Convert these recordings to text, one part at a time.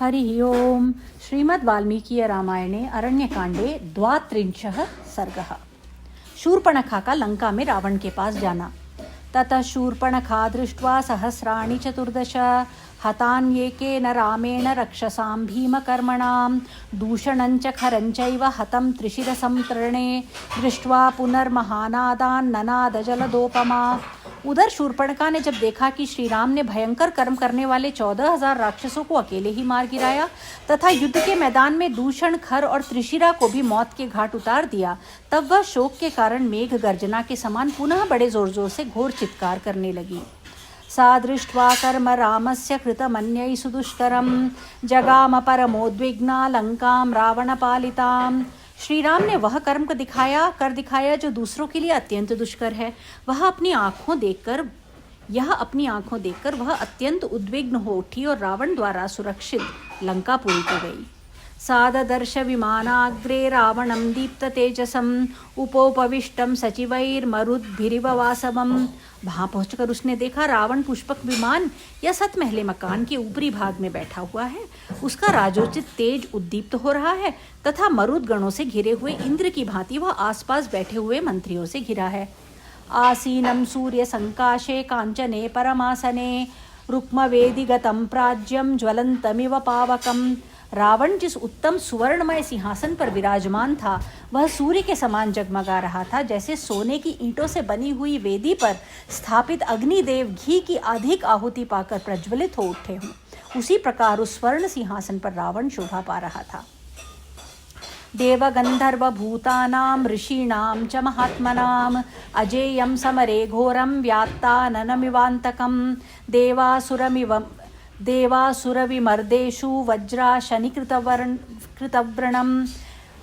हरि ओम। श्रीमद् वाल्मीकि रामायणे अरण्यकांडे 32 सर्गः। शूर्पणखा का लंका में रावण के पास जाना। ततः शूर्पणखा दृष्ट्वा सहस्राणि चतुर्दश हतान्येकेन रामेण रक्षसां भीमकर्मणां दूषणं च खरं चैव हतं त्रिशिरसं तृणे दृष्ट्वा पुनर्महानादान् ननाद जलदोपमा। उधर शूर्पणखा ने जब देखा कि श्री राम ने भयंकर कर्म करने वाले 14,000 राक्षसों को अकेले ही मार गिराया तथा युद्ध के मैदान में दूषण, खर और त्रिशिरा को भी मौत के घाट उतार दिया, तब वह शोक के कारण मेघ गर्जना के समान पुनः बड़े जोर जोर से घोर चित्कार करने लगी। सा दृष्ट्वा कर्म रामस्य कृतमन्यै सुदुष्करं जगाम परमोद्विग्ना लंकां रावणपालितां। श्री राम ने वह कर्म को कर दिखाया जो दूसरों के लिए अत्यंत दुष्कर है। यह अपनी आंखों देखकर वह अत्यंत उद्विग्न हो उठी और रावण द्वारा सुरक्षित लंकापुरी को गई। साददर्श विमानाग्रे रावणं दीप्त तेजसम उपोपविष्टम सचिवैर्मरुद्भिरिव वासवम। वहां पहुंचकर उसने देखा रावण पुष्पक विमान या सत महले मकान के ऊपरी भाग में बैठा हुआ है। उसका राजोचित तेज उद्दीप्त हो रहा है तथा मरुद गणों से घिरे हुए इंद्र की भांति वह आसपास बैठे हुए मंत्रियों से घिरा है। आसीनं सूर्य संकाशे कांचने परमासने रुक्मवेदिगतं प्राज्यं ज्वलन्तमिव पावकम्। रावण जिस उत्तम सुवर्णमय सिंहासन पर विराजमान था वह सूर्य के समान जगमगा रहा था, जैसे सोने की ईंटों से बनी हुई वेदी पर स्थापित अग्निदेव घी की अधिक आहुति पाकर प्रज्वलित हो उठे हों। उसी प्रकार उस स्वर्ण सिंहासन पर रावण शोभा पा रहा था। देवगंधर्व भूतानां ऋषीणां च महात्मनां अजेयं समरे घोरं व्यात्ताननमिवान्तकं देवासुरविमर्देषु वज्राशनिकृतव्रणम्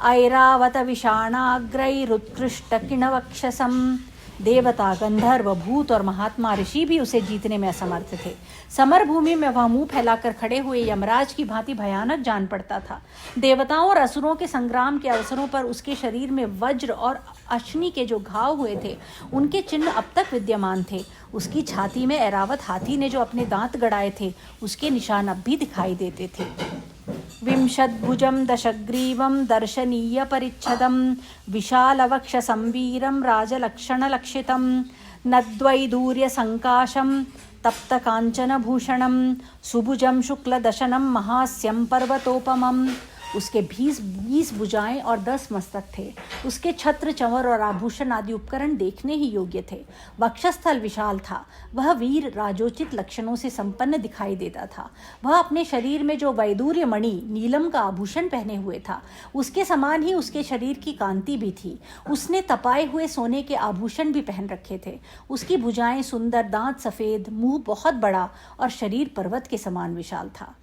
ऐरावतविषाणाग्रैरुत्कृष्टकिणवक्षसम्। देवता, गंधर्व, भूत और महात्मा ऋषि भी उसे जीतने में असमर्थ थे। समर भूमि में वह मुंह फैलाकर खड़े हुए यमराज की भांति भयानक जान पड़ता था। देवताओं और असुरों के संग्राम के अवसरों पर उसके शरीर में वज्र और अश्नि के जो घाव हुए थे उनके चिन्ह अब तक विद्यमान थे। उसकी छाती में ऐरावत हाथी ने जो अपने दांत गड़ाए थे उसके निशान अब भी दिखाई देते थे। विंशद्भुजं दशग्रीवं दर्शनीय परिच्छदं विशालवक्षसं वीरं राजलक्षणलक्षितं नद्वैदूर्य संकाशं तप्तकांचनभूषणं सुभुजं शुक्लदशनं महास्यं पर्वतोपमम्। उसके 20 भुजाएं और 10 मस्तक थे। उसके छत्र, चंवर और आभूषण आदि उपकरण देखने ही योग्य थे। वक्षस्थल विशाल था। वह वीर राजोचित लक्षणों से संपन्न दिखाई देता था। वह अपने शरीर में जो वैदूर्य मणि नीलम का आभूषण पहने हुए था उसके समान ही उसके शरीर की कांति भी थी। उसने तपाए हुए सोने के आभूषण भी पहन रखे थे। उसकी भुजाएं सुंदर, दांत सफेद, मुंह बहुत बड़ा और शरीर पर्वत के समान विशाल था।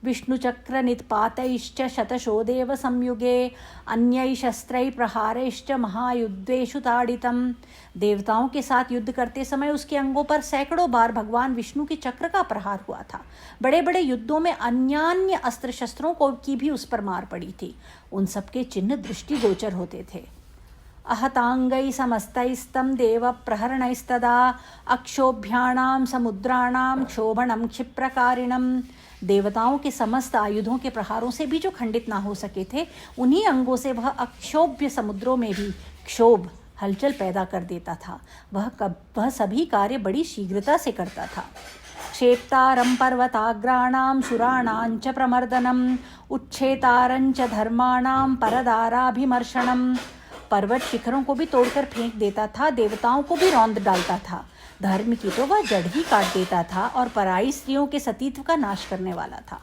विष्णुचक्र नित्पातैश्च शतशोदेव संयुगे अन्यै शस्त्रै प्रहारैश्च महायुद्धेषु ताडितम्। देवताओं के साथ युद्ध करते समय उसके अंगों पर सैकड़ों बार भगवान विष्णु के चक्र का प्रहार हुआ था। बड़े बड़े युद्धों में अन्यान्य अस्त्र शस्त्रों की भी उस पर मार पड़ी थी। उन सबके चिन्ह दृष्टिगोचर होते थे। अहतांगै समस्तैस्तं देव प्रहरणैस्तदा अक्षोभ्याणां समुद्राणां क्षोभणं क्षिप्रकारिणम्। देवताओं के समस्त आयुधों के प्रहारों से भी जो खंडित ना हो सके थे उन्हीं अंगों से वह अक्षोभ्य समुद्रों में भी क्षोभ, हलचल पैदा कर देता था। वह सभी कार्य बड़ी शीघ्रता से करता था। क्षेप्तारं पर्वताग्राणां सुराणां च प्रमर्दनम् उच्छेतारं च धर्माणां परदाराभिमर्शनम्। पर्वत शिखरों को भी तोड़कर फेंक देता था, देवताओं को भी रौंद डालता था। धर्म की तो वह जड़ ही काट देता था और पराई स्त्रियों के सतीत्व का नाश करने वाला था।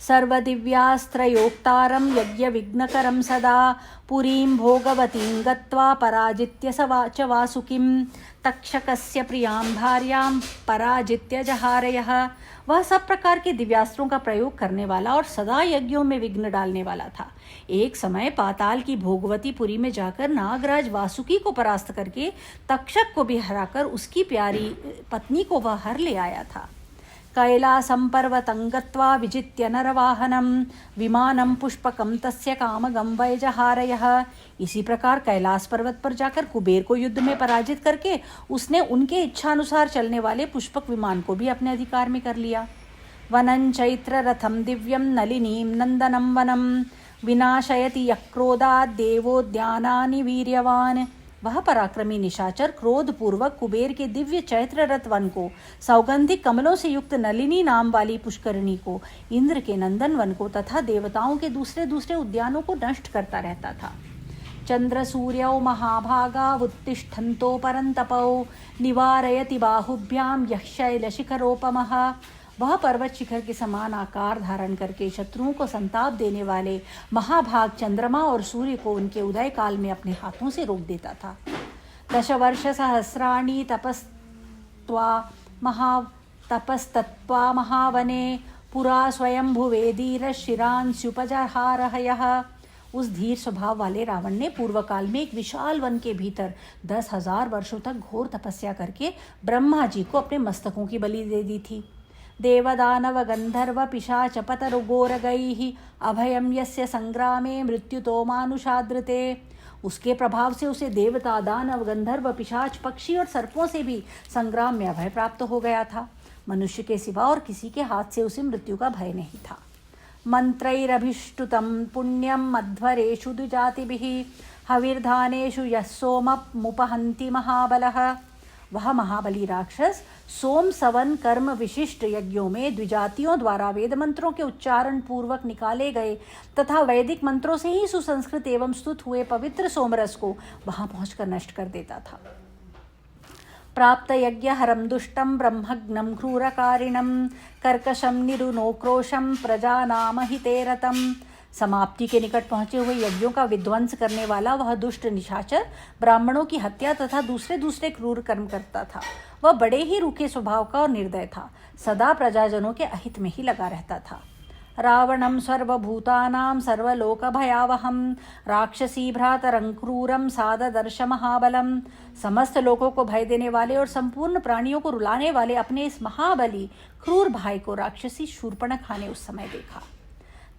सर्वदिव्यास्त्रयोक्तारं यज्ञ विघ्नकरं सदा पुरीं भोगवतीं गत्वा पराजित्य च वासुकीं तक्षकस्य प्रियां भार्यां पराजित्य जहारयः। वह सब प्रकार के दिव्यास्त्रों का प्रयोग करने वाला और सदा यज्ञों में विघ्न डालने वाला था। एक समय पाताल की भोगवती पुरी में जाकर नागराज वासुकी को परास्त करके तक्षक को भी हराकर उसकी प्यारी पत्नी को वह हर ले आया था। कैलासं पर्वतं गत्वा विजित्य नरवाहनं विमानं पुष्पकं तस्य कामगं वैजहारयः। इसी प्रकार कैलास पर्वत पर जाकर कुबेर को युद्ध में पराजित करके उसने उनके इच्छानुसार चलने वाले पुष्पक विमान को भी अपने अधिकार में कर लिया। वनं चैत्ररथं दिव्यं नलिनीं नन्दनं वनं विनाशयति यः क्रोधात् देवोद्यानानि वीर्यवान्। वह पराक्रमी निशाचर क्रोध पूर्वक कुबेर के दिव्य चैत्र रथ वन को, सौगंधिक कमलों से युक्त नलिनी नाम वाली पुष्करिणी को, इंद्र के नंदन वन को तथा देवताओं के दूसरे दूसरे उद्यानों को नष्ट करता रहता था। चंद्र सूर्यौ महाभागा उत्तिष्ठन्तो परंतपौ निवारयति बाहुभ्याम यः शैलशिखरोपमः। वह पर्वत शिखर के समान आकार धारण करके शत्रुओं को संताप देने वाले महाभाग चंद्रमा और सूर्य को उनके उदय काल में अपने हाथों से रोक देता था। 10 वर्ष सहस्राणि तपस्तत्वा महावने पुरा स्वयंभुवे धीरशिरांस्युपजहारहयः। उस धीर स्वभाव वाले रावण ने पूर्व काल में एक विशाल वन के भीतर 10,000 वर्षों तक घोर तपस्या करके ब्रह्मा जी को अपने मस्तकों की बलि दे दी थी। देवदानव गंधर्व पिशाच पतरुगोरगैः अभयं यस्य संग्रामे मृत्युतो मानुषादृते। उसके प्रभाव से उसे देवता, दानव, गंधर्व, पिशाच, पक्षी और सर्पों से भी संग्राम में अभय प्राप्त हो गया था। मनुष्य के सिवा और किसी के हाथ से उसे मृत्यु का भय नहीं था। मंत्रैरभिष्टुतं पुण्यं मध्वरेषु द्विजातिभिः हविर्धानेषु यः सोममुपहन्ति महाबलः। वह महाबली राक्षस सोम सवन कर्म विशिष्ट यज्ञों में द्विजातियों द्वारा वेद मंत्रों के उच्चारण पूर्वक निकाले गए तथा वैदिक मंत्रों से ही सुसंस्कृत एवं स्तुत हुए पवित्र सोमरस को वहां पहुंचकर नष्ट कर देता था। प्राप्त यज्ञ हरम दुष्टम ब्रह्मग्नम क्रूरकारिणम कर्कशम निरुनोक्रोशम प्रजानाम हिते रतम। समाप्ति के निकट पहुंचे हुए यज्ञों का विध्वंस करने वाला वह दुष्ट निशाचर ब्राह्मणों की हत्या तथा दूसरे क्रूर कर्म करता था। वह बड़े ही रूखे स्वभाव का और निर्दय था, सदा प्रजाजनों के अहित में ही लगा रहता था। रावणं सर्वभूतानां सर्वलोक भयावहं राक्षसी भ्रातरं क्रूरं साददर्श महाबलम। समस्त लोगों को भय देने वाले और संपूर्ण प्राणियों को रुलाने वाले अपने इस महाबली क्रूर भाई को राक्षसी शूर्पणखा ने उस समय देखा।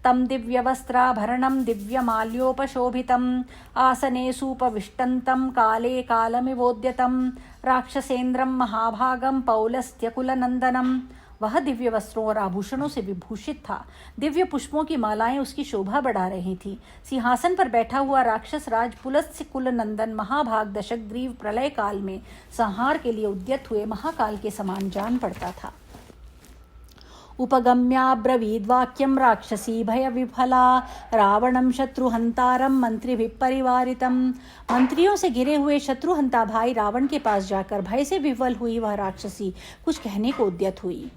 तम दिव्यवस्त्राभरणं दिव्यमाल्योपशोभितम् आसनेषुपविष्टन्तं काले कालमिवोद्यतं राक्षसेन्द्रं महाभागं पौलस्त्यकुलनंदनम। वह दिव्य वस्त्रों और आभूषणों से विभूषित था। दिव्य पुष्पों की मालाएं उसकी शोभा बढ़ा रही थीं। सिंहासन पर बैठा हुआ राक्षस राज पुलस्त्य कुलनंदन महाभाग दशग्रीव प्रलय काल में संहार के लिए उद्यत हुए महाकाल के समान जान पड़ता था। उपगम्याब्रवीद्वाक्यं राक्षसी भयविफला रावणं शत्रुहंतारं मंत्रिभिः परिवारितं। मंत्रियों से घिरे हुए शत्रुहंता भाई रावण के पास जाकर भय से विफल हुई वह राक्षसी कुछ कहने को उद्यत हुई।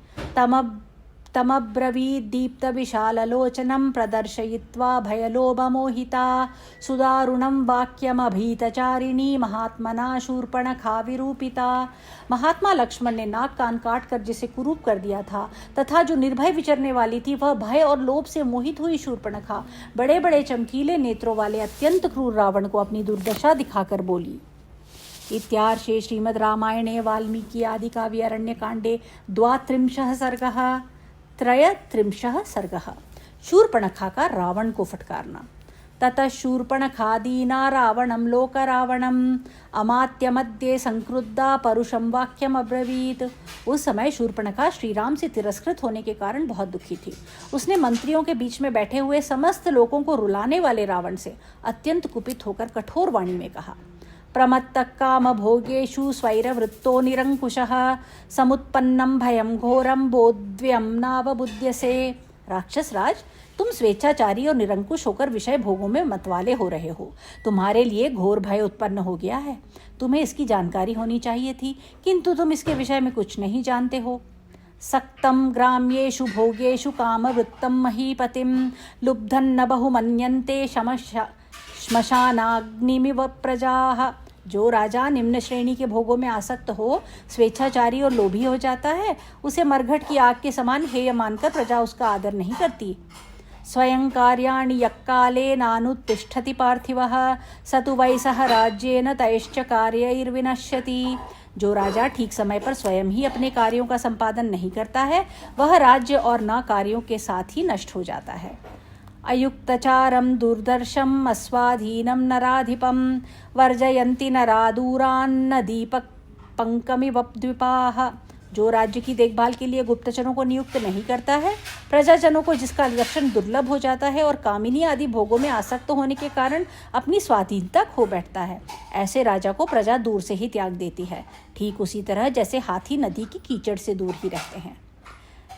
तमब्रवीत् दीप्त विशाललोचनं प्रदर्शयित्वा भयलोभमोहिता सुदारुणं वाक्यमभीतचारिणी महात्मना शूर्पणखा विरूपिता। महात्मा लक्ष्मण ने नाक कान काट कर जिसे कुरूप कर दिया था तथा जो निर्भय विचरने वाली थी वह भय और लोभ से मोहित हुई शूर्पणखा बड़े बड़े चमकीले नेत्रों वाले अत्यंत क्रूर रावण को अपनी दुर्दशा दिखाकर बोली। इत्यार्षे श्रीमद् रामायणे वाल्मीकि आदि काव्ये अरण्यकाण्डे 32 सर्गः 33 सर्गः। शूर्पणखा का रावण को फटकारना। ततः शूर्पणखादीना रावणं लोकरावणम् अमात्यमध्ये संक्रुद्धा परुषं वाक्यम अब्रवीत। उस समय शूर्पणखा श्रीराम से तिरस्कृत होने के कारण बहुत दुखी थी। उसने मंत्रियों के बीच में बैठे हुए समस्त लोगों को रुलाने वाले रावण से अत्यंत कुपित होकर कठोर वाणी में कहा। प्रमत्तः कामभोगेषु स्वैरवृत्तो निरंकुशः समुत्पन्नं भयं घोरं बोध्व्यं नावबुध्यसे। राक्षस राज, तुम स्वेच्छाचारी और निरंकुश होकर विषय भोगों में मतवाले हो रहे हो। तुम्हारे लिए घोर भय उत्पन्न हो गया है। तुम्हें इसकी जानकारी होनी चाहिए थी, किंतु तुम इसके विषय में कुछ नहीं जानते हो। सक्तं ग्राम्येषु भोगेषु कामवृत्तं महीपतिं लुब्धं न बहुमन्यन्ते श्मशानाग्निमिव प्रजाः। जो राजा निम्न श्रेणी के भोगों में आसक्त हो, स्वेच्छाचारी और लोभी हो जाता है, उसे मरघट की आग के समान हेय मानकर प्रजा उसका आदर नहीं करती। स्वयं कार्याणि यक्काले नानुत्तिष्ठति पार्थिवः स तु वै सह राज्येन तैश्च कार्यैर्विनश्यति। जो राजा ठीक समय पर स्वयं ही अपने कार्यों का संपादन नहीं करता है, वह राज्य और न कार्यों के साथ ही नष्ट हो जाता है। अयुक्तचारं दुर्दर्शम् अस्वाधीनं नराधिपं वर्जयन्ति नरादूरान्न दीपक पंकमिव द्विपाः। जो राज्य की देखभाल के लिए गुप्तचरों को नियुक्त नहीं करता है, प्रजाजनों को जिसका लक्षण दुर्लभ हो जाता है और कामिनी आदि भोगों में आसक्त होने के कारण अपनी स्वाधीनता खो बैठता है, ऐसे राजा को प्रजा दूर से ही त्याग देती है, ठीक उसी तरह जैसे हाथी नदी की कीचड़ से दूर ही रहते हैं।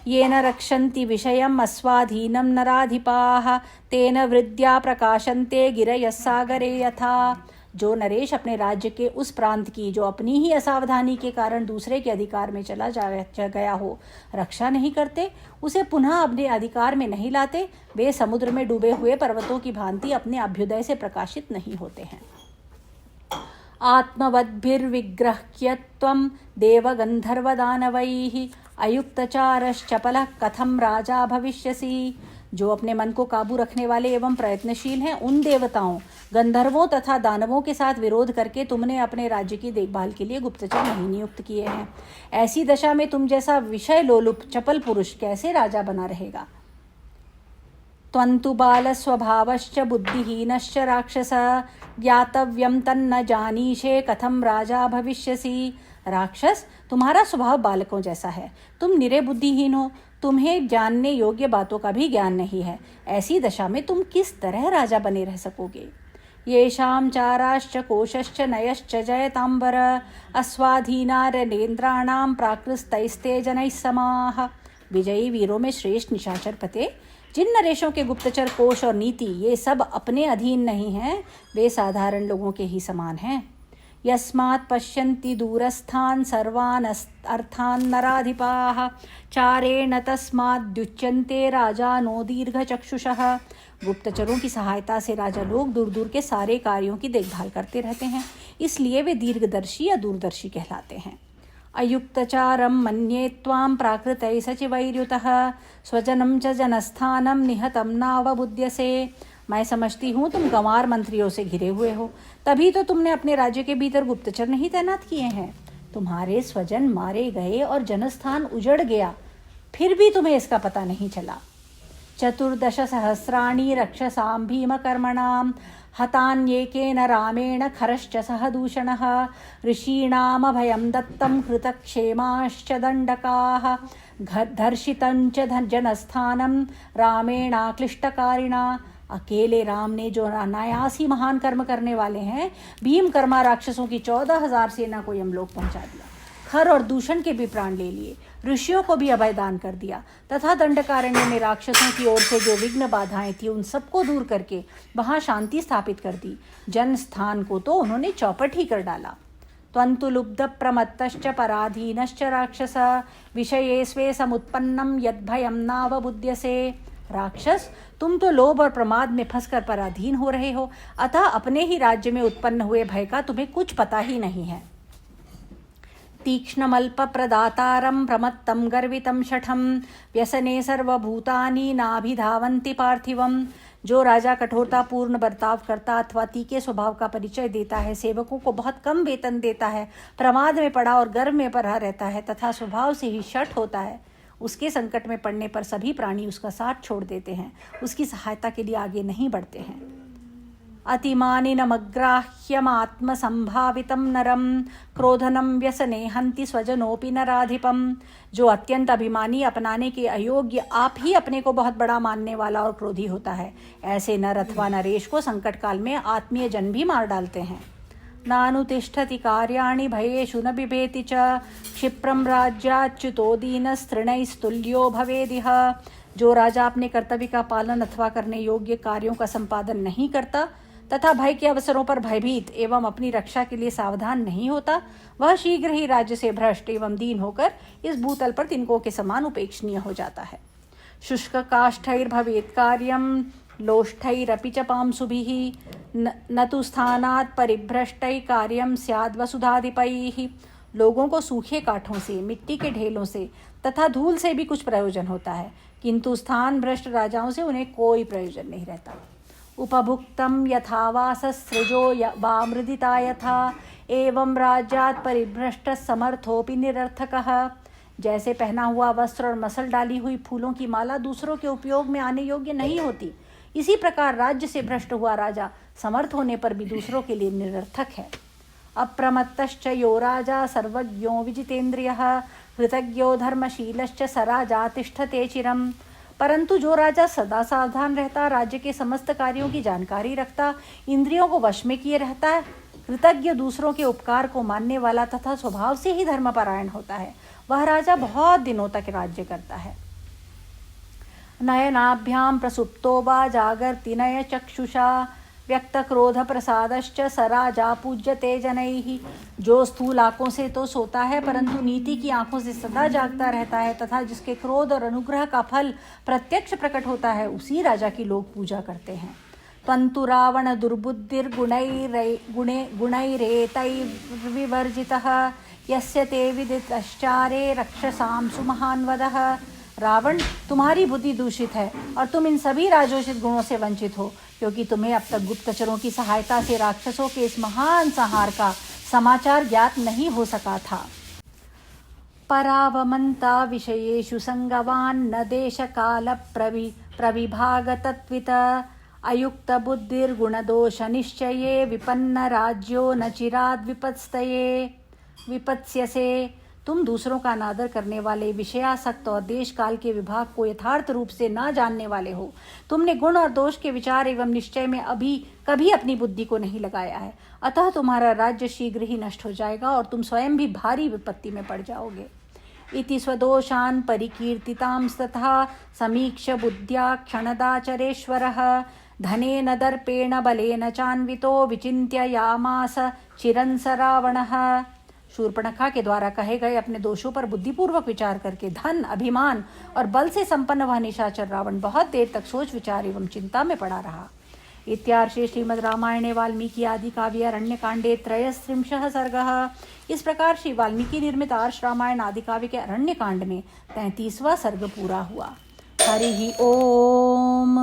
ये न रक्षन्ति विषयम् अस्वाधीनं नराधिपाः तेन वृद्ध्या प्रकाशन्ते गिरयः सागरे यथा। जो नरेश अपने राज्य के उस प्रांत की जो अपनी ही असावधानी के कारण दूसरे के अधिकार में चला गया हो रक्षा नहीं करते, उसे पुनः अपने अधिकार में नहीं लाते, वे समुद्र में डूबे हुए पर्वतों की भांति अपने अभ्युदय से प्रकाशित नहीं होते हैं। आत्मवद्भिर्विग्रह्य त्वं देवगन्धर्वदानवैः अयुक्तचारश्चपलः कथं राजा भविष्यसि। जो अपने मन को काबू रखने वाले एवं प्रयत्नशील हैं, उन देवताओं, गंधर्वों तथा दानवों के साथ विरोध करके तुमने अपने राज्य की देखभाल के लिए गुप्तचर नहीं नियुक्त किए हैं। ऐसी दशा में तुम जैसा विषय लोलुप चपल पुरुष कैसे राजा बना रहेगा। त्वन्तु बाल स्वभावश्च बुद्धिहीनश्च राक्षस ज्ञातव्यं तन्न जानीषे कथम राजा भविष्यसि। राक्षस, तुम्हारा स्वभाव बालकों जैसा है, तुम निरे बुद्धिहीन हो, तुम्हें जानने योग्य बातों का भी ज्ञान नहीं है। ऐसी दशा में तुम किस तरह राजा बने रह सकोगे। येषां चाराश्च कोशश्च नयश्च जयतांबर अस्वाधीना रणेन्द्राणां प्राकृतैस्ते जनैः समाः। विजयी वीरों में श्रेष्ठ निशाचर पते, जिन नरेशों के गुप्तचर, कोश और नीति ये सब अपने अधीन नहीं हैं, वे साधारण लोगों के ही समान हैं। यस्मात् पश्यन्ति दूरस्थान् सर्वान् अर्थान् नराधिपाः चारेण तस्माद्युच्यन्ते राजानो दीर्घचक्षुषः। गुप्तचरों की सहायता से राजा लोग दूर दूर के सारे कार्यों की देखभाल करते रहते हैं, इसलिए वे दीर्घदर्शी या दूरदर्शी कहलाते हैं। अयुक्तचारं मन्ये त्वां प्राकृतैः सचिवैर्युतः स्वजनं च जनस्थानं निहतं नावबुध्यसे। मैं समझती हूँ तुम गंवार मंत्रियों से घिरे हुए हो, तभी तो तुमने अपने राज्य के भीतर गुप्तचर नहीं तैनात किए हैं। तुम्हारे स्वजन मारे गए और जनस्थान उजड़ गया, फिर भी तुम्हें इसका पता नहीं चला। 14 सहस्राणि रक्षसां भीमकर्मणां हतान्येकेन रामेण खरश्च सह दूषणः ऋषीणामभयं दत्तं कृतक्षेमाश्च दण्डकाः धर्षितं च जनस्थानं रामेणाक्लिष्टकारिणा। अकेले राम ने जो अनायासी महान कर्म करने वाले हैं, भीमकर्मा राक्षसों की 14,000 सेना को यमलोक पहुंचा दिया, खर और दूषण के भी प्राण ले लिए, ऋषियों को भी अभय दान कर दिया तथा दंडकारण्य में राक्षसों की ओर से जो विघ्न बाधाएं थी उन सबको दूर करके वहां शांति स्थापित कर दी। जन स्थान को तो उन्होंने चौपट ही कर डाला। त्वन्तु लुब्ध प्रमत्तश्च पराधीनश्च राक्षस विषये स्वे समुत्पन्नं यद्भयं नावबुध्यसे। राक्षस, तुम तो लोभ और प्रमाद में फंसकर पराधीन हो रहे हो, अतः अपने ही राज्य में उत्पन्न हुए भय का तुम्हें कुछ पता ही नहीं है। तीक्ष्णमल्प प्रदातारं प्रमत्तं गर्वितं शठं व्यसने सर्वभूतानि नाभिधावन्ति पार्थिवम्। जो राजा कठोरता पूर्ण बर्ताव करता अथवा तीखे स्वभाव का परिचय देता है, सेवकों को बहुत कम वेतन देता है, प्रमाद में पड़ा और गर्व में पड़ा रहता है तथा स्वभाव से ही शठ होता है, उसके संकट में पड़ने पर सभी प्राणी उसका साथ छोड़ देते हैं, उसकी सहायता के लिए आगे नहीं बढ़ते हैं। अतिमानिनमग्राह्यमात्मसंभावितं नरं क्रोधनं व्यसने हन्ति स्वजनोपि नराधिपम्। जो अत्यंत अभिमानी, अपनाने के अयोग्य, आप ही अपने को बहुत बड़ा मानने वाला और क्रोधी होता है, ऐसे नर अथवा नरेश को संकट काल में आत्मीय जन भी मार डालते हैं। नानुतिष्ठति कार्याणि भयेषु न बिभेति च क्षिप्रं राज्याच्युतो दीनस्तृणैस्तुल्यो भवेदिह। जो राजा अपने कर्तव्य का पालन अथवा करने योग्य कार्यों का संपादन नहीं करता तथा भय के अवसरों पर भयभीत एवं अपनी रक्षा के लिए सावधान नहीं होता, वह शीघ्र ही राज्य से भ्रष्ट एवं दीन होकर इस भूतल पर तिनकों के समान उपेक्षणीय हो जाता है। शुष्क काष्ठैर्भवेत् कार्यं लोष्ठैरपि च पांसुभिः न तु स्थानात् परिभ्रष्टै कार्यं स्याद् वसुधाधिपैः। लोगों को सूखे काठों से, मिट्टी के ढेलों से तथा धूल से भी कुछ प्रयोजन होता है, किंतु स्थान भ्रष्ट राजाओं से उन्हें कोई प्रयोजन नहीं रहता। उपभुक्तं यथा वाससृजो वा मृदिता यथा एवं राज्यात् परिभ्रष्ट समर्थोपि निरर्थकः। जैसे पहना हुआ वस्त्र और मसल डाली हुई फूलों की माला दूसरों के उपयोग में आने योग्य नहीं होती, इसी प्रकार राज्य से भ्रष्ट हुआ राजा समर्थ होने पर भी दूसरों के लिए निरर्थक है। अप्रमत्तश्च यो राजा सर्वज्ञो विजितेन्द्रियः कृतज्ञो धर्मशीलश्च स राजा तिष्ठते चिरम। परंतु जो राजा सदा सावधान रहता, राज्य के समस्त कार्यों की जानकारी रखता, इंद्रियों को वश में किए रहता है, कृतज्ञ, दूसरों के उपकार को मानने वाला तथा स्वभाव से ही धर्मपरायण होता है, वह राजा बहुत दिनों तक राज्य करता है। नयनाभ्याम प्रसुप्तो वा जागर्ति नय चक्षुषा व्यक्त क्रोध प्रसादश्च स राजा पूज्यते जनैः। जो स्थूल आंखों से तो सोता है परंतु नीति की आंखों से सदा जागता रहता है तथा जिसके क्रोध और अनुग्रह का फल प्रत्यक्ष प्रकट होता है, उसी राजा की लोग पूजा करते हैं। तंतु रावण दुर्बुद्धिर्गुणैरेतैर्विवर्जितः यस्य ते विदितश्चारे रक्षसां सुमहान्वदः। रावण, तुम्हारी बुद्धि दूषित है और तुम इन सभी राजोचित गुणों से वंचित हो, क्योंकि तुम्हें अब तक गुप्तचरों की सहायता से राक्षसों के इस महान संहार का समाचार ज्ञात नहीं हो सका था। परावमन्ता विषयेषु संगवान् न देश काल प्रविभाग तत्वित अयुक्त बुद्धिर्गुणदोष निश्चये विपन्न राज्यो न चिराद विपत्स्यसे। तुम दूसरों का अनादर करने वाले, विषयासक्त और देश काल के विभाग को यथार्थ रूप से न जानने वाले हो। तुमने गुण और दोष के विचार एवं निश्चय में कभी अपनी बुद्धि को नहीं लगाया है, अतः तुम्हारा राज्य शीघ्र ही नष्ट हो जाएगा और तुम स्वयं भी भारी विपत्ति में पड़ जाओगे। इति स्वदोषान् परिकीर्तितांस्तथा समीक्ष बुद्ध्या क्षणदाचरेश्वरः धनेन दर्पेण बलेन चान्वितो विचिन्त्य यामास चिरंस रावणः। शूर्पणखा के द्वारा कहे गए अपने दोषों पर बुद्धिपूर्वक विचार करके धन, अभिमान और बल से संपन्न वह निशाचर रावण बहुत देर तक सोच विचार एवं चिंता में पड़ा रहा। इत्यार्षे श्रीमद् रामायणे वाल्मीकि आदि काव्ये अरण्यकांडे 33 सर्गः। इस प्रकार श्री वाल्मीकि निर्मित आर्ष रामायण आदि काव्य के अरण्यकांड में 33वां सर्ग पूरा हुआ। हरि ओम।